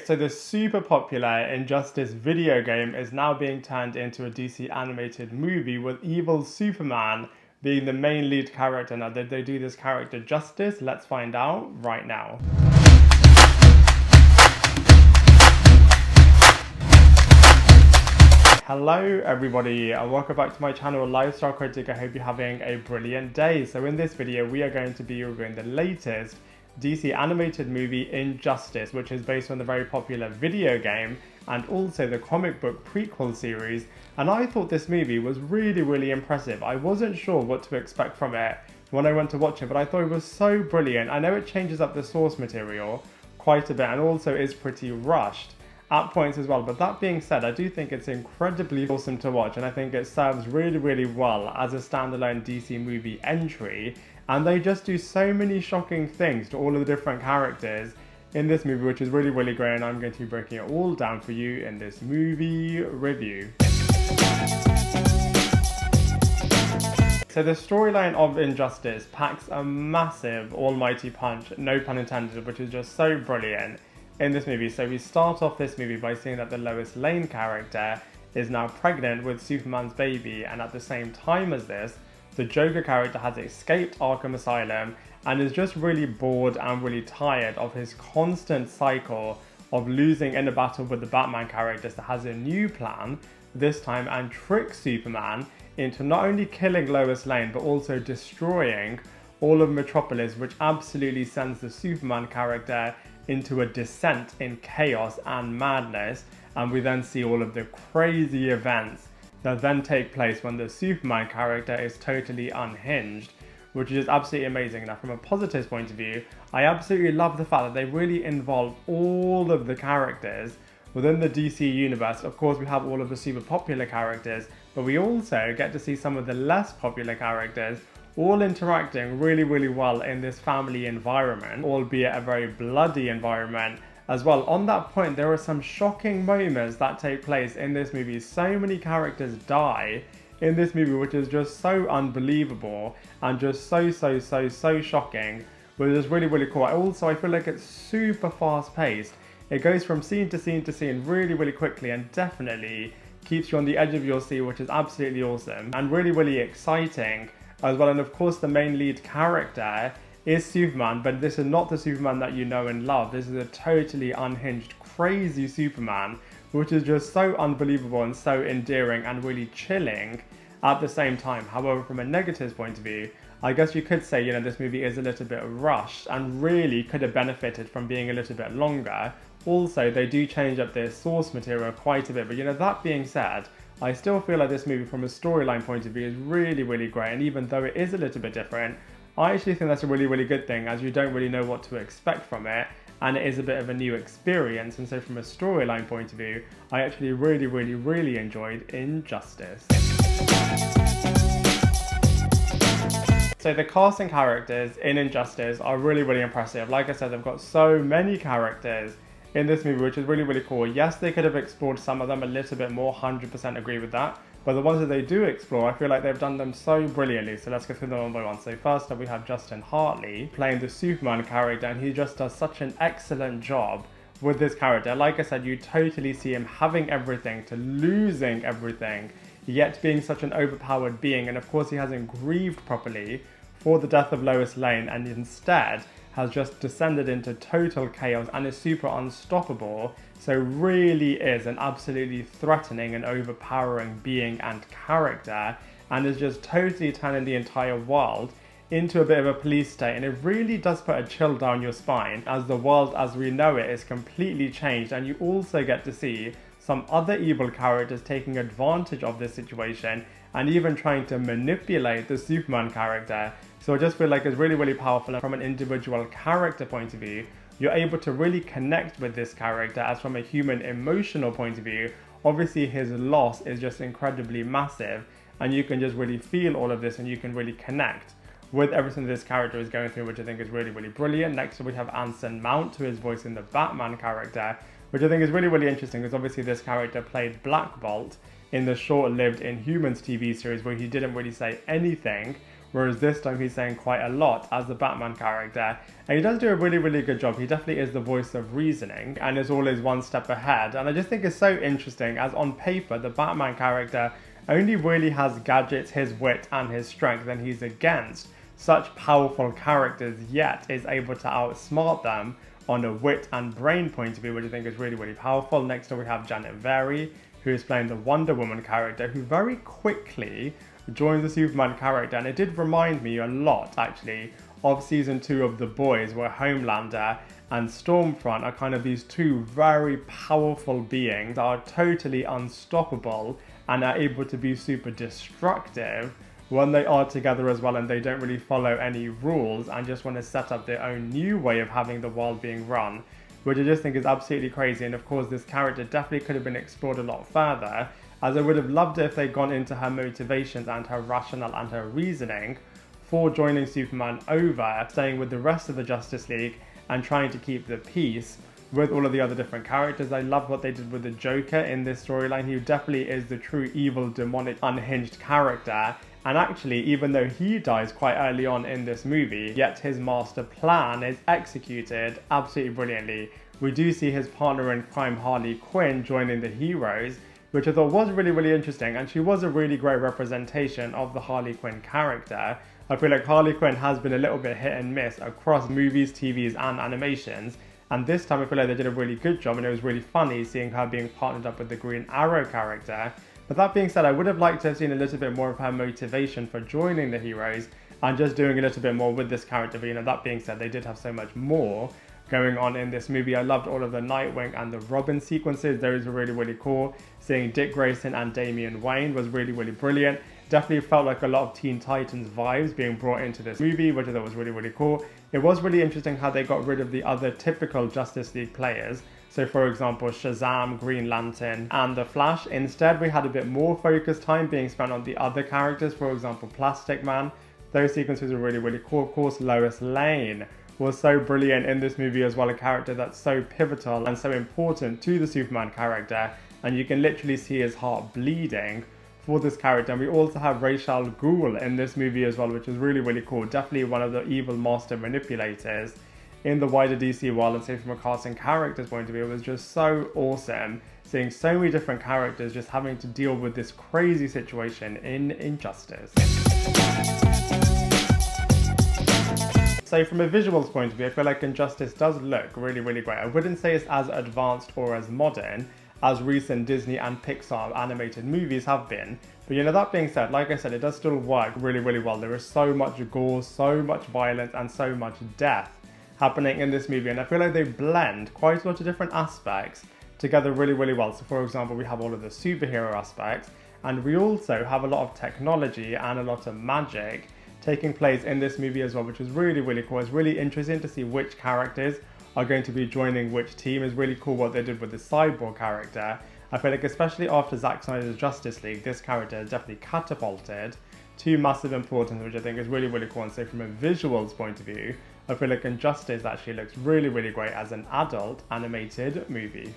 So the super popular Injustice video game is now being turned into a DC animated movie with evil Superman being the main lead character. Now, did they do this character justice? Let's find out right now. Hello everybody and welcome back to my channel Lifestyle Critic. I hope you're having a brilliant day. So in this video we are going to be reviewing the latest DC animated movie Injustice, which is based on the very popular video game and also the comic book prequel series. And I thought this movie was really impressive. I wasn't sure what to expect from it when I went to watch it, but I thought it was so brilliant. I know it changes up the source material quite a bit and also is pretty rushed at points as well, but that being said, I do think it's incredibly awesome to watch, and I think it serves really well as a standalone DC movie entry. And they just do so many shocking things to all of the different characters in this movie, which is really great, and I'm going to be breaking it all down for you in this movie review. So the storyline of Injustice packs a massive almighty punch, no pun intended, which is just so brilliant in this movie. So we start off this movie by seeing that the Lois Lane character is now pregnant with Superman's baby, and at the same time as this, the Joker character has escaped Arkham Asylum and is just really bored and really tired of his constant cycle of losing in a battle with the Batman character. So has a new plan this time and tricks Superman into not only killing Lois Lane but also destroying all of Metropolis, which absolutely sends the Superman character into a descent in chaos and madness. And we then see all of the crazy events that then take place when the Superman character is totally unhinged, which is absolutely amazing. Now, from a positive point of view, I absolutely love the fact that they really involve all of the characters within the DC universe. Of course, we have all of the super popular characters, but we also get to see some of the less popular characters all interacting really well in this family environment, albeit a very bloody environment as well. On that point, there are some shocking moments that take place in this movie. So many characters die in this movie, which is just so unbelievable and just so shocking, but it's really cool. Also, I feel like it's super fast paced. It goes from scene to scene to scene really quickly and definitely keeps you on the edge of your seat, which is absolutely awesome and really exciting as well. And of course, the main lead character is Superman, but this is not the Superman that you know and love. This is a totally unhinged, crazy Superman, which is just so unbelievable and so endearing and really chilling at the same time. However, from a negative point of view, I guess you could say, you know, this movie is a little bit rushed and really could have benefited from being a little bit longer. Also, they do change up their source material quite a bit, but you know, that being said, I still feel like this movie from a storyline point of view is really great, and even though it is a little bit different, I actually think that's a really good thing, as you don't really know what to expect from it, and it is a bit of a new experience. And so from a storyline point of view, I actually really enjoyed Injustice. So the cast and characters in Injustice are really impressive. Like I said, they've got so many characters in this movie, which is really cool. Yes, they could have explored some of them a little bit more, 100% agree with that. But the ones that they do explore, I feel like they've done them so brilliantly. So let's go through them one by one. So first up, we have Hartley playing the Superman character, and he just does such an excellent job with this character. Like I said, you totally see him having everything to losing everything, yet being such an overpowered being. And of course, he hasn't grieved properly for the death of Lois Lane, and instead has just descended into total chaos and is super unstoppable. So really is an absolutely threatening and overpowering being and character, and is just totally turning the entire world into a bit of a police state. And it really does put a chill down your spine, as the world as we know it is completely changed. And you also get to see some other evil characters taking advantage of this situation and even trying to manipulate the Superman character. So I just feel like it's really powerful, and from an individual character point of view, you're able to really connect with this character, as from a human emotional point of view, obviously his loss is just incredibly massive, and you can just really feel all of this and you can really connect with everything this character is going through, which I think is really brilliant. Next we have Anson Mount, who is voicing the Batman character, which I think is really interesting, because obviously this character played Black Bolt in the short-lived Inhumans TV series, where he didn't really say anything whereas this time he's saying quite a lot as the Batman character, and he does do a really good job. He definitely is the voice of reasoning and is always one step ahead, and I just think it's so interesting as on paper the Batman character only really has gadgets, his wit and his strength, and he's against such powerful characters, yet is able to outsmart them on a wit and brain point of view, which I think is really powerful. Next up we have Janet Varney, who is playing the Wonder Woman character, who very quickly joins the Superman character, and it did remind me a lot actually of season 2 of The Boys, where Homelander and Stormfront are kind of these two very powerful beings that are totally unstoppable and are able to be super destructive when they are together as well, and they don't really follow any rules and just want to set up their own new way of having the world being run, which I just think is absolutely crazy. And of course this character definitely could have been explored a lot further, as I would have loved it if they'd gone into her motivations and her rationale and her reasoning for joining Superman over staying with the rest of the Justice League and trying to keep the peace with all of the other different characters. I love what they did with the Joker in this storyline. He definitely is the true evil, demonic, unhinged character. And actually, even though he dies quite early on in this movie, yet his master plan is executed absolutely brilliantly. We do see his partner in crime, Harley Quinn, joining the heroes, which I thought was really interesting, and she was a really great representation of the Harley Quinn character. I feel like Harley Quinn has been a little bit hit and miss across movies, TVs and animations, and this time I feel like they did a really good job, and it was really funny seeing her being partnered up with the Green Arrow character. But that being said, I would have liked to have seen a little bit more of her motivation for joining the heroes and just doing a little bit more with this character. But that being said, they did have so much more going on in this movie. I loved all of the Nightwing and the Robin sequences. Those were really cool. Seeing Dick Grayson and Damian Wayne was really brilliant. Definitely felt like a lot of Teen Titans vibes being brought into this movie, which I thought was really cool. It was really interesting how they got rid of the other typical Justice League players. So for example, Shazam, Green Lantern and The Flash. Instead, we had a bit more focused time being spent on the other characters, for example, Plastic Man. Those sequences were really cool. Of course, Lois Lane was so brilliant in this movie as well, a character that's so pivotal and so important to the Superman character, and you can literally see his heart bleeding for this character. And we also have Ra's al Ghul in this movie as well, which is really cool. Definitely one of the evil master manipulators in the wider DC world, and so from a casting character's point of view, it was just so awesome seeing so many different characters just having to deal with this crazy situation in Injustice. So from a visuals point of view, I feel like Injustice does look really great. I wouldn't say it's as advanced or as modern as recent Disney and Pixar animated movies have been. But that being said, like I said, it does still work really well. There is so much gore, so much violence and so much death happening in this movie, and I feel like they blend quite a lot of different aspects together really well. So for example, we have all of the superhero aspects, and we also have a lot of technology and a lot of magic taking place in this movie as well, which is really cool. It's really interesting to see which characters are going to be joining which team. It's really cool what they did with the Cyborg character. I feel like especially after Zack Snyder's Justice League, this character is definitely catapulted to massive importance, which I think is really cool. And so from a visuals point of view, I feel like Injustice actually looks really great as an adult animated movie.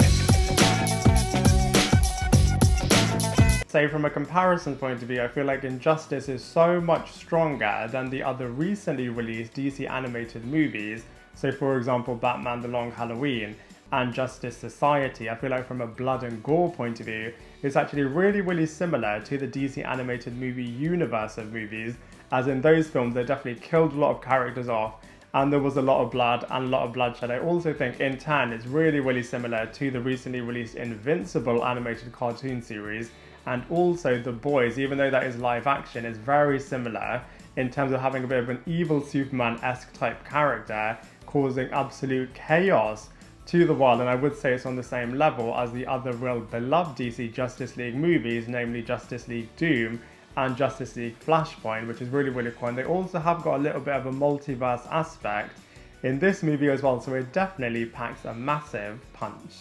So from a comparison point of view, I feel like Injustice is so much stronger than the other recently released DC animated movies. So for example, Batman The Long Halloween and Justice Society. I feel like from a blood and gore point of view, it's actually really similar to the DC animated movie universe of movies, as in those films they definitely killed a lot of characters off and there was a lot of blood and a lot of bloodshed. I also think in turn it's really similar to the recently released Invincible animated cartoon series, and also The Boys, even though that is live action, is very similar in terms of having a bit of an evil Superman-esque type character causing absolute chaos to the world. And I would say it's on the same level as the other real beloved DC Justice League movies, namely Justice League Doom and Justice League Flashpoint, which is really cool. And they also have got a little bit of a multiverse aspect in this movie as well, so it definitely packs a massive punch.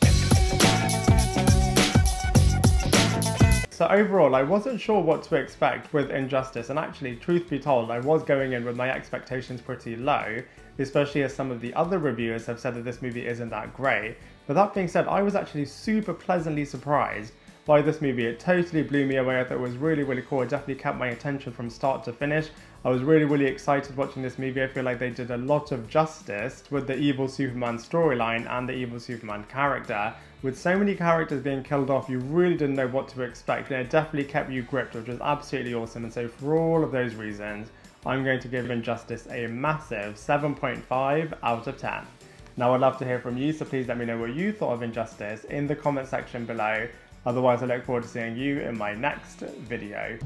So overall, I wasn't sure what to expect with Injustice, and actually, truth be told, I was going in with my expectations pretty low, especially as some of the other reviewers have said that this movie isn't that great. But that being said, I was actually super pleasantly surprised by this movie. It totally blew me away. I thought it was really cool. It definitely kept my attention from start to finish. I was really excited watching this movie. I feel like they did a lot of justice with the evil Superman storyline and the evil Superman character. With so many characters being killed off, you really didn't know what to expect, and it definitely kept you gripped, which was absolutely awesome. And so for all of those reasons, I'm going to give Injustice a massive 7.5 out of 10. Now I'd love to hear from you, so please let me know what you thought of Injustice in the comment section below. Otherwise, I look forward to seeing you in my next video.